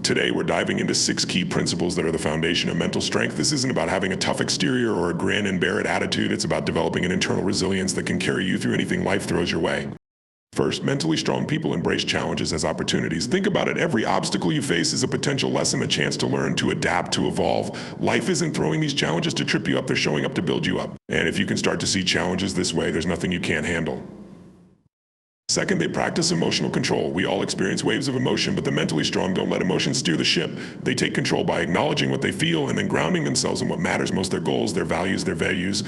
Today, we're diving into 6 key principles that are the foundation of mental strength. This isn't about having a tough exterior or a grin and bear it attitude. It's about developing an internal resilience that can carry you through anything life throws your way. First, mentally strong people embrace challenges as opportunities. Think about it. Every obstacle you face is a potential lesson, a chance to learn, to adapt, to evolve. Life isn't throwing these challenges to trip you up. They're showing up to build you up. And if you can start to see challenges this way, there's nothing you can't handle. Second, they practice emotional control. We all experience waves of emotion, but the mentally strong don't let emotions steer the ship. They take control by acknowledging what they feel and then grounding themselves in what matters most, their goals, their values, their values.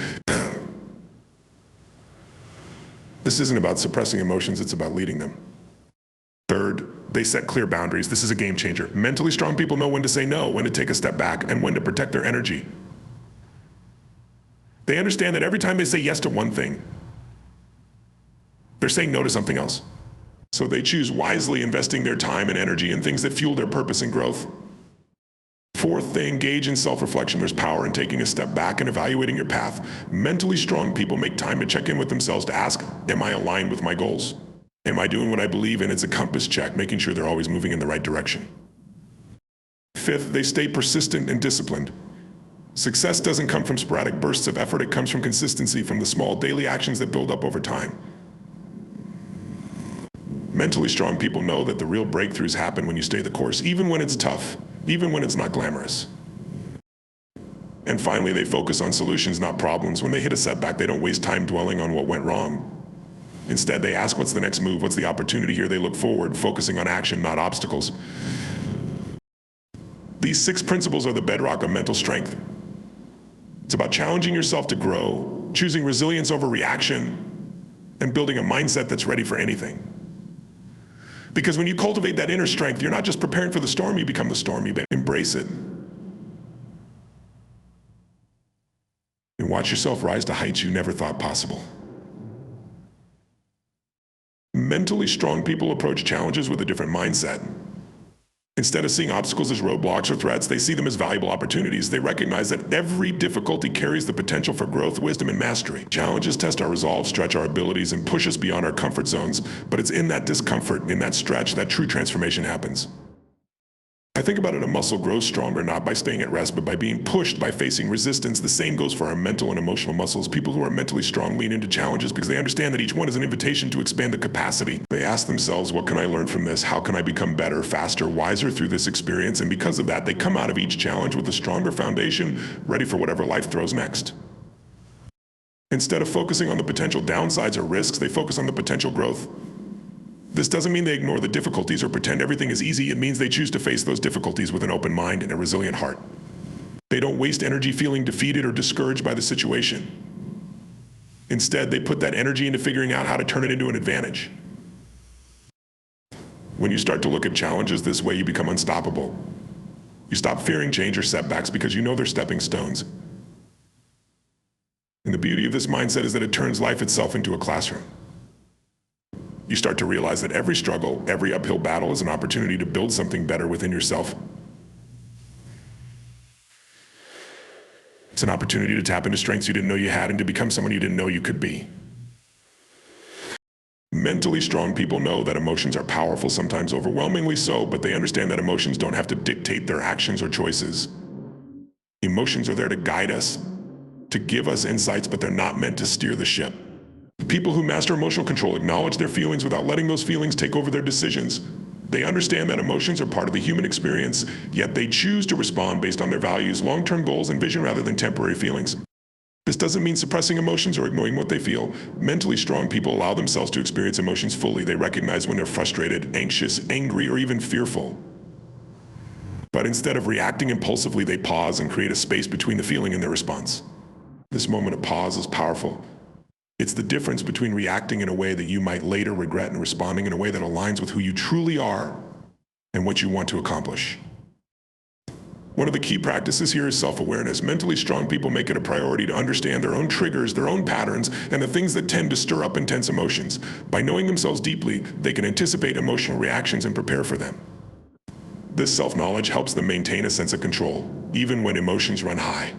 This isn't about suppressing emotions, it's about leading them. Third, they set clear boundaries. This is a game changer. Mentally strong people know when to say no, when to take a step back, and when to protect their energy. They understand that every time they say yes to one thing, they're saying no to something else. So they choose wisely, investing their time and energy in things that fuel their purpose and growth. Fourth, they engage in self-reflection. There's power in taking a step back and evaluating your path. Mentally strong people make time to check in with themselves, to ask, am I aligned with my goals? Am I doing what I believe in? It's a compass check, making sure they're always moving in the right direction. Fifth, they stay persistent and disciplined. Success doesn't come from sporadic bursts of effort. It comes from consistency, from the small daily actions that build up over time. Mentally strong people know that the real breakthroughs happen when you stay the course, even when it's tough, even when it's not glamorous. And finally, they focus on solutions, not problems. When they hit a setback, they don't waste time dwelling on what went wrong. Instead, they ask, what's the next move? What's the opportunity here? They look forward, focusing on action, not obstacles. These 6 principles are the bedrock of mental strength. It's about challenging yourself to grow, choosing resilience over reaction, and building a mindset that's ready for anything. Because when you cultivate that inner strength, you're not just preparing for the storm, you become the storm. You embrace it. And watch yourself rise to heights you never thought possible. Mentally strong people approach challenges with a different mindset. Instead of seeing obstacles as roadblocks or threats, they see them as valuable opportunities. They recognize that every difficulty carries the potential for growth, wisdom, and mastery. Challenges test our resolve, stretch our abilities, and push us beyond our comfort zones. But it's in that discomfort, in that stretch, that true transformation happens. I think about it, a muscle grows stronger not by staying at rest, but by being pushed, by facing resistance. The same goes for our mental and emotional muscles. People who are mentally strong lean into challenges because they understand that each one is an invitation to expand the capacity. They ask themselves, what can I learn from this? How can I become better, faster, wiser through this experience? And because of that, they come out of each challenge with a stronger foundation, ready for whatever life throws next. Instead of focusing on the potential downsides or risks, they focus on the potential growth. This doesn't mean they ignore the difficulties or pretend everything is easy. It means they choose to face those difficulties with an open mind and a resilient heart. They don't waste energy feeling defeated or discouraged by the situation. Instead, they put that energy into figuring out how to turn it into an advantage. When you start to look at challenges this way, you become unstoppable. You stop fearing change or setbacks because you know they're stepping stones. And the beauty of this mindset is that it turns life itself into a classroom. You start to realize that every struggle, every uphill battle is an opportunity to build something better within yourself. It's an opportunity to tap into strengths you didn't know you had and to become someone you didn't know you could be. Mentally strong people know that emotions are powerful, sometimes overwhelmingly so, but they understand that emotions don't have to dictate their actions or choices. Emotions are there to guide us, to give us insights, but they're not meant to steer the ship. People who master emotional control acknowledge their feelings without letting those feelings take over their decisions. They understand that emotions are part of the human experience, yet they choose to respond based on their values, long-term goals, and vision rather than temporary feelings. This doesn't mean suppressing emotions or ignoring what they feel. Mentally strong people allow themselves to experience emotions fully. They recognize when they're frustrated, anxious, angry, or even fearful. But instead of reacting impulsively, they pause and create a space between the feeling and their response. This moment of pause is powerful. It's the difference between reacting in a way that you might later regret and responding in a way that aligns with who you truly are and what you want to accomplish. One of the key practices here is self-awareness. Mentally strong people make it a priority to understand their own triggers, their own patterns, and the things that tend to stir up intense emotions. By knowing themselves deeply, they can anticipate emotional reactions and prepare for them. This self-knowledge helps them maintain a sense of control, even when emotions run high.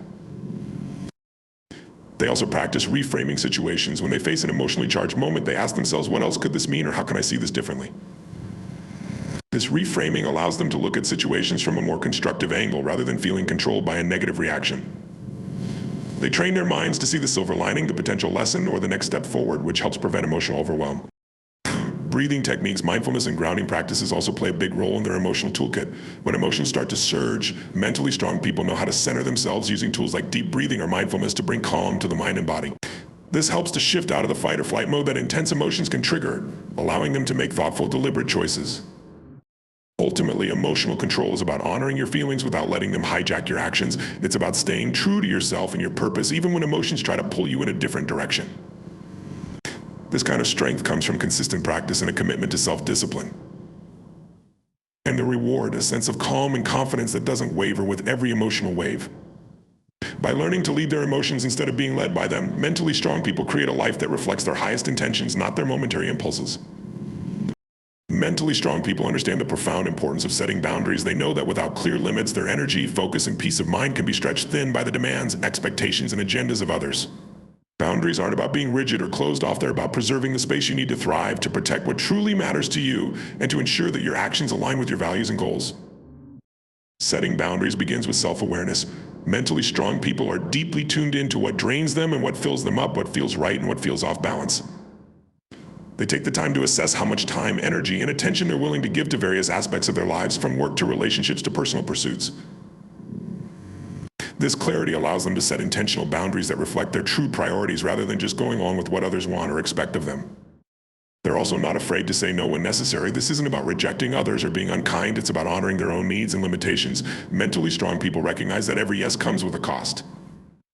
They also practice reframing situations. When they face an emotionally charged moment, they ask themselves, what else could this mean, or how can I see this differently? This reframing allows them to look at situations from a more constructive angle rather than feeling controlled by a negative reaction. They train their minds to see the silver lining, the potential lesson, or the next step forward, which helps prevent emotional overwhelm. Breathing techniques, mindfulness, and grounding practices also play a big role in their emotional toolkit. When emotions start to surge, mentally strong people know how to center themselves using tools like deep breathing or mindfulness to bring calm to the mind and body. This helps to shift out of the fight or flight mode that intense emotions can trigger, allowing them to make thoughtful, deliberate choices. Ultimately, emotional control is about honoring your feelings without letting them hijack your actions. It's about staying true to yourself and your purpose, even when emotions try to pull you in a different direction. This kind of strength comes from consistent practice and a commitment to self-discipline. And the reward, a sense of calm and confidence that doesn't waver with every emotional wave. By learning to lead their emotions instead of being led by them, mentally strong people create a life that reflects their highest intentions, not their momentary impulses. Mentally strong people understand the profound importance of setting boundaries. They know that without clear limits, their energy, focus, and peace of mind can be stretched thin by the demands, expectations, and agendas of others. Boundaries aren't about being rigid or closed off. They're about preserving the space you need to thrive, to protect what truly matters to you, and to ensure that your actions align with your values and goals. Setting boundaries begins with self-awareness. Mentally strong people are deeply tuned into what drains them and what fills them up, what feels right and what feels off balance. They take the time to assess how much time, energy, and attention they're willing to give to various aspects of their lives, from work to relationships to personal pursuits. This clarity allows them to set intentional boundaries that reflect their true priorities rather than just going along with what others want or expect of them. They're also not afraid to say no when necessary. This isn't about rejecting others or being unkind. It's about honoring their own needs and limitations. Mentally strong people recognize that every yes comes with a cost.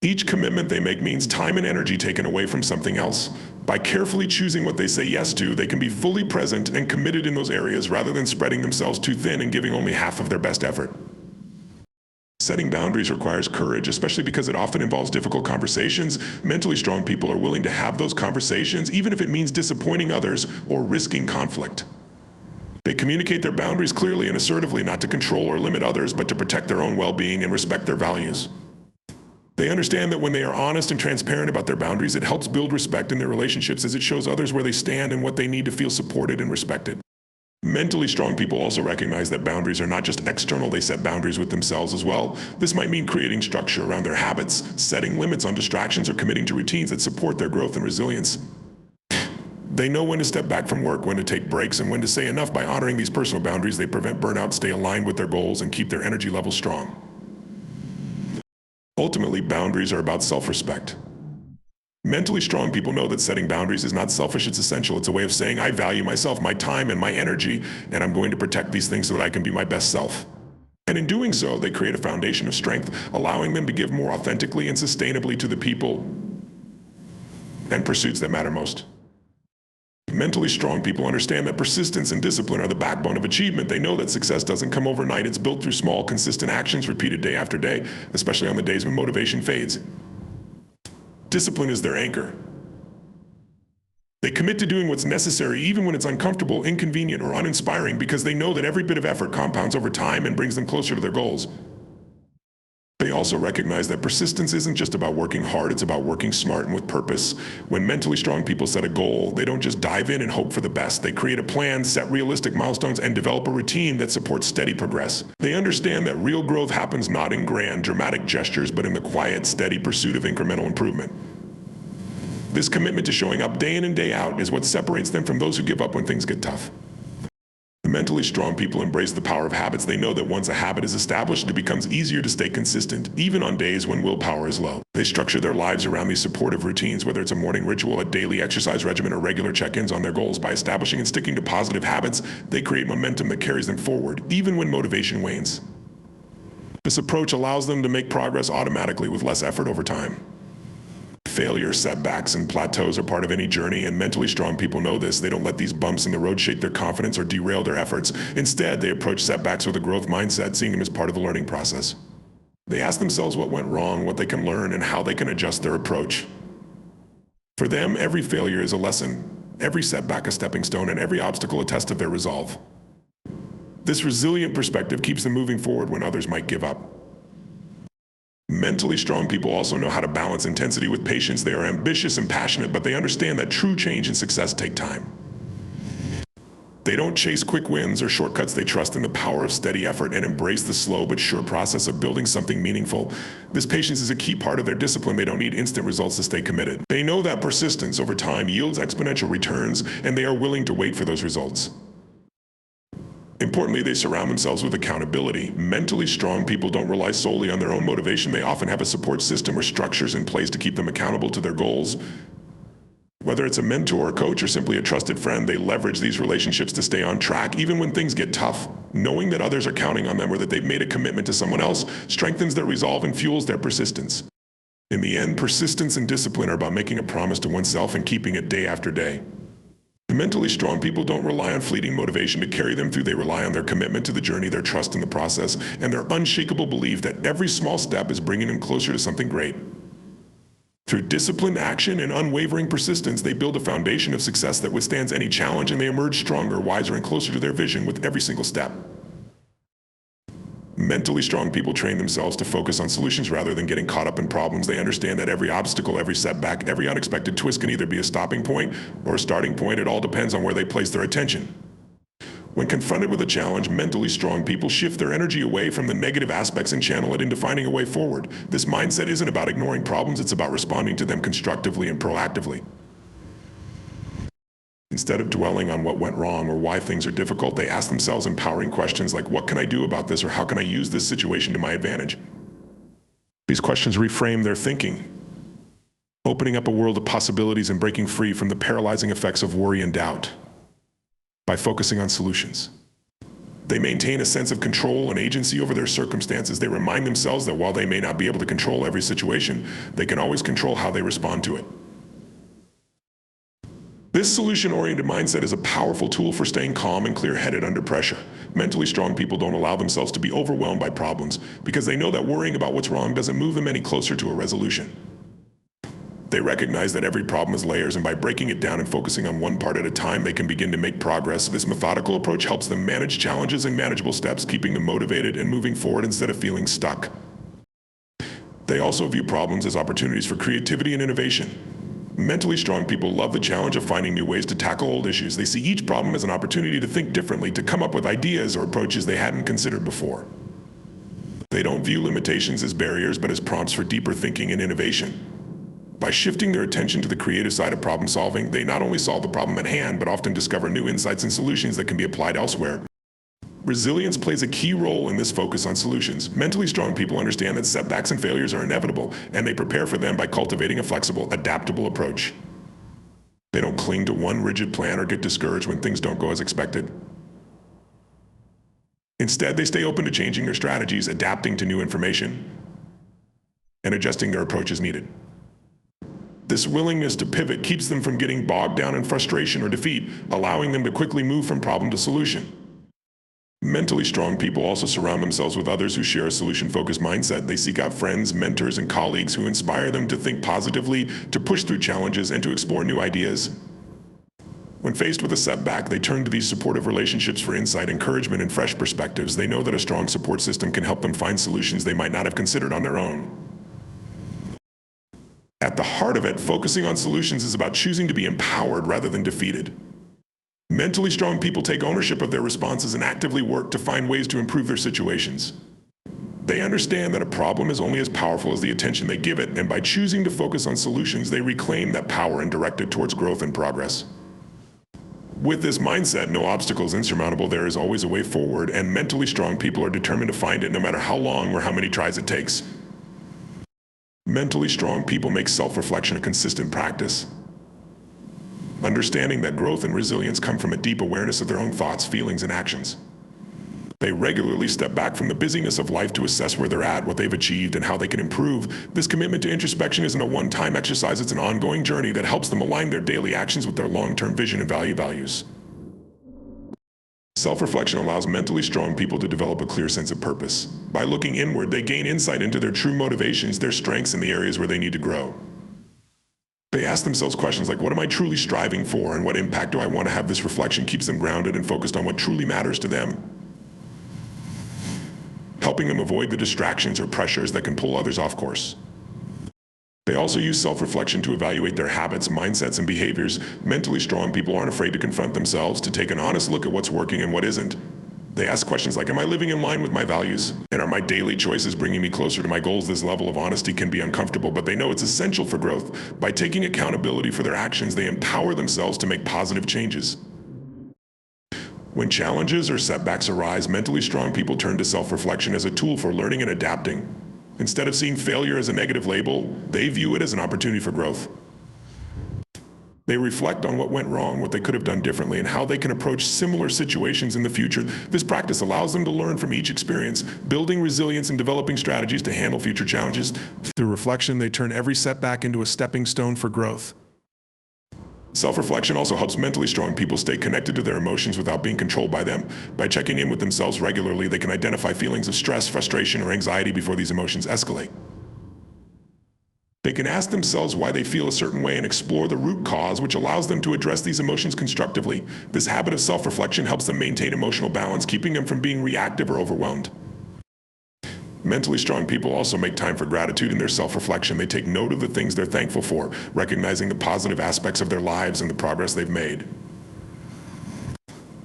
Each commitment they make means time and energy taken away from something else. By carefully choosing what they say yes to, they can be fully present and committed in those areas rather than spreading themselves too thin and giving only half of their best effort. Setting boundaries requires courage, especially because it often involves difficult conversations. Mentally strong people are willing to have those conversations, even if it means disappointing others or risking conflict. They communicate their boundaries clearly and assertively, not to control or limit others, but to protect their own well-being and respect their values. They understand that when they are honest and transparent about their boundaries, it helps build respect in their relationships, as it shows others where they stand and what they need to feel supported and respected. Mentally strong people also recognize that boundaries are not just external. They set boundaries with themselves as well. This might mean creating structure around their habits, setting limits on distractions, or committing to routines that support their growth and resilience. They know when to step back from work, when to take breaks, and when to say enough. By honoring these personal boundaries, they prevent burnout, stay aligned with their goals, and keep their energy levels strong. Ultimately, boundaries are about self-respect. Mentally strong people know that setting boundaries is not selfish, it's essential. It's a way of saying, I value myself, my time, and my energy, and I'm going to protect these things so that I can be my best self. And in doing so, they create a foundation of strength, allowing them to give more authentically and sustainably to the people and pursuits that matter most. Mentally strong people understand that persistence and discipline are the backbone of achievement. They know that success doesn't come overnight. It's built through small, consistent actions repeated day after day, especially on the days when motivation fades. Discipline is their anchor. They commit to doing what's necessary even when it's uncomfortable, inconvenient, or uninspiring, because they know that every bit of effort compounds over time and brings them closer to their goals. They also recognize that persistence isn't just about working hard, it's about working smart and with purpose. When mentally strong people set a goal, they don't just dive in and hope for the best. They create a plan, set realistic milestones, and develop a routine that supports steady progress. They understand that real growth happens not in grand, dramatic gestures, but in the quiet, steady pursuit of incremental improvement. This commitment to showing up day in and day out is what separates them from those who give up when things get tough. The mentally strong people embrace the power of habits. They know that once a habit is established, it becomes easier to stay consistent, even on days when willpower is low. They structure their lives around these supportive routines, whether it's a morning ritual, a daily exercise regimen, or regular check-ins on their goals. By establishing and sticking to positive habits, they create momentum that carries them forward, even when motivation wanes. This approach allows them to make progress automatically with less effort over time. Failure, setbacks, and plateaus are part of any journey, and mentally strong people know this. They don't let these bumps in the road shake their confidence or derail their efforts. Instead, they approach setbacks with a growth mindset, seeing them as part of the learning process. They ask themselves what went wrong, what they can learn, and how they can adjust their approach. For them, every failure is a lesson, every setback a stepping stone, and every obstacle a test of their resolve. This resilient perspective keeps them moving forward when others might give up. Mentally strong people also know how to balance intensity with patience. They are ambitious and passionate, but they understand that true change and success take time. They don't chase quick wins or shortcuts. They trust in the power of steady effort and embrace the slow but sure process of building something meaningful. This patience is a key part of their discipline. They don't need instant results to stay committed. They know that persistence over time yields exponential returns, and they are willing to wait for those results. Importantly, they surround themselves with accountability. Mentally strong people don't rely solely on their own motivation. They often have a support system or structures in place to keep them accountable to their goals. Whether it's a mentor, coach, or simply a trusted friend, they leverage these relationships to stay on track, even when things get tough. Knowing that others are counting on them or that they've made a commitment to someone else strengthens their resolve and fuels their persistence. In the end, persistence and discipline are about making a promise to oneself and keeping it day after day. The mentally strong people don't rely on fleeting motivation to carry them through. They rely on their commitment to the journey, their trust in the process, and their unshakable belief that every small step is bringing them closer to something great. Through disciplined action and unwavering persistence, they build a foundation of success that withstands any challenge, and they emerge stronger, wiser, and closer to their vision with every single step. Mentally strong people train themselves to focus on solutions rather than getting caught up in problems. They understand that every obstacle, every setback, every unexpected twist can either be a stopping point or a starting point. It all depends on where they place their attention. When confronted with a challenge, mentally strong people shift their energy away from the negative aspects and channel it into finding a way forward. This mindset isn't about ignoring problems, it's about responding to them constructively and proactively. Instead of dwelling on what went wrong or why things are difficult, they ask themselves empowering questions like, what can I do about this, or how can I use this situation to my advantage? These questions reframe their thinking, opening up a world of possibilities and breaking free from the paralyzing effects of worry and doubt. By focusing on solutions, they maintain a sense of control and agency over their circumstances. They remind themselves that while they may not be able to control every situation, they can always control how they respond to it. This solution-oriented mindset is a powerful tool for staying calm and clear-headed under pressure. Mentally strong people don't allow themselves to be overwhelmed by problems because they know that worrying about what's wrong doesn't move them any closer to a resolution. They recognize that every problem has layers, and by breaking it down and focusing on one part at a time, they can begin to make progress. This methodical approach helps them manage challenges in manageable steps, keeping them motivated and moving forward instead of feeling stuck. They also view problems as opportunities for creativity and innovation. Mentally strong people love the challenge of finding new ways to tackle old issues. They see each problem as an opportunity to think differently, to come up with ideas or approaches they hadn't considered before. They don't view limitations as barriers, but as prompts for deeper thinking and innovation. By shifting their attention to the creative side of problem solving, they not only solve the problem at hand, but often discover new insights and solutions that can be applied elsewhere. Resilience plays a key role in this focus on solutions. Mentally strong people understand that setbacks and failures are inevitable, and they prepare for them by cultivating a flexible, adaptable approach. They don't cling to one rigid plan or get discouraged when things don't go as expected. Instead, they stay open to changing their strategies, adapting to new information, and adjusting their approach as needed. This willingness to pivot keeps them from getting bogged down in frustration or defeat, allowing them to quickly move from problem to solution. Mentally strong people also surround themselves with others who share a solution-focused mindset. They seek out friends, mentors, and colleagues who inspire them to think positively, to push through challenges, and to explore new ideas. When faced with a setback, they turn to these supportive relationships for insight, encouragement, and fresh perspectives. They know that a strong support system can help them find solutions they might not have considered on their own. At the heart of it, focusing on solutions is about choosing to be empowered rather than defeated. Mentally strong people take ownership of their responses and actively work to find ways to improve their situations. They understand that a problem is only as powerful as the attention they give it, and by choosing to focus on solutions, they reclaim that power and direct it towards growth and progress. With this mindset, no obstacle is insurmountable. There is always a way forward, and mentally strong people are determined to find it no matter how long or how many tries it takes. Mentally strong people make self-reflection a consistent practice, understanding that growth and resilience come from a deep awareness of their own thoughts, feelings, and actions. They regularly step back from the busyness of life to assess where they're at, what they've achieved, and how they can improve. This commitment to introspection isn't a one-time exercise, it's an ongoing journey that helps them align their daily actions with their long-term vision and values. Self-reflection allows mentally strong people to develop a clear sense of purpose. By looking inward, they gain insight into their true motivations, their strengths, and the areas where they need to grow. They ask themselves questions like, what am I truly striving for, and what impact do I want to have? This reflection keeps them grounded and focused on what truly matters to them, helping them avoid the distractions or pressures that can pull others off course. They also use self-reflection to evaluate their habits, mindsets, and behaviors. Mentally strong people aren't afraid to confront themselves, to take an honest look at what's working and what isn't. They ask questions like, am I living in line with my values? And are my daily choices bringing me closer to my goals? This level of honesty can be uncomfortable, but they know it's essential for growth. By taking accountability for their actions, they empower themselves to make positive changes. When challenges or setbacks arise, mentally strong people turn to self-reflection as a tool for learning and adapting. Instead of seeing failure as a negative label, they view it as an opportunity for growth. They reflect on what went wrong, what they could have done differently, and how they can approach similar situations in the future. This practice allows them to learn from each experience, building resilience and developing strategies to handle future challenges. Through reflection, they turn every setback into a stepping stone for growth. Self-reflection also helps mentally strong people stay connected to their emotions without being controlled by them. By checking in with themselves regularly, they can identify feelings of stress, frustration, or anxiety before these emotions escalate. They can ask themselves why they feel a certain way and explore the root cause, which allows them to address these emotions constructively. This habit of self-reflection helps them maintain emotional balance, keeping them from being reactive or overwhelmed. Mentally strong people also make time for gratitude in their self-reflection. They take note of the things they're thankful for, recognizing the positive aspects of their lives and the progress they've made.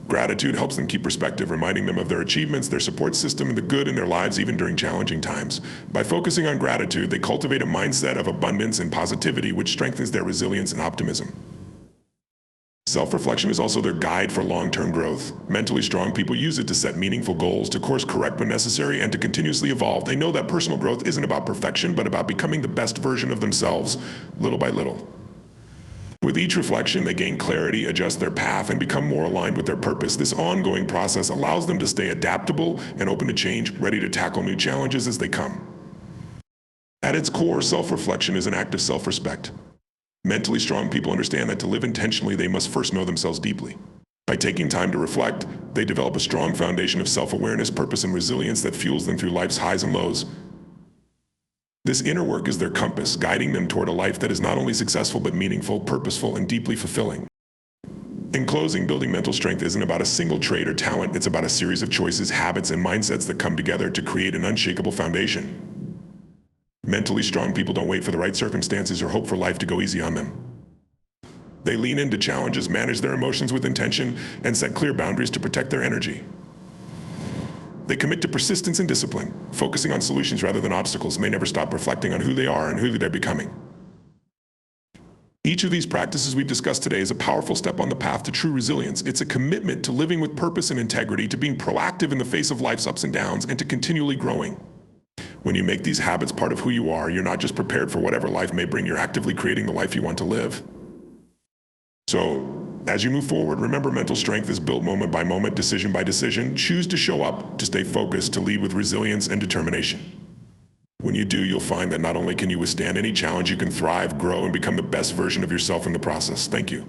Gratitude helps them keep perspective, reminding them of their achievements, their support system, and the good in their lives even during challenging times. By focusing on gratitude, they cultivate a mindset of abundance and positivity, which strengthens their resilience and optimism. Self-reflection is also their guide for long-term growth. Mentally strong people use it to set meaningful goals, to course correct when necessary, and to continuously evolve. They know that personal growth isn't about perfection, but about becoming the best version of themselves, little by little. With each reflection, they gain clarity, adjust their path, and become more aligned with their purpose. This ongoing process allows them to stay adaptable and open to change, ready to tackle new challenges as they come. At its core, self-reflection is an act of self-respect. Mentally strong people understand that to live intentionally, they must first know themselves deeply. By taking time to reflect, they develop a strong foundation of self-awareness, purpose, and resilience that fuels them through life's highs and lows. This inner work is their compass, guiding them toward a life that is not only successful but meaningful, purposeful, and deeply fulfilling. In closing, building mental strength isn't about a single trait or talent. It's about a series of choices, habits, and mindsets that come together to create an unshakable foundation. Mentally strong people don't wait for the right circumstances or hope for life to go easy on them. They lean into challenges, manage their emotions with intention, and set clear boundaries to protect their energy. They commit to persistence and discipline, focusing on solutions rather than obstacles. They never stop reflecting on who they are and who they're becoming. Each of these practices we've discussed today is a powerful step on the path to true resilience. It's a commitment to living with purpose and integrity, to being proactive in the face of life's ups and downs, and to continually growing. When you make these habits part of who you are, you're not just prepared for whatever life may bring, you're actively creating the life you want to live. So, as you move forward, remember mental strength is built moment by moment, decision by decision. Choose to show up, to stay focused, to lead with resilience and determination. When you do, you'll find that not only can you withstand any challenge, you can thrive, grow, and become the best version of yourself in the process. Thank you.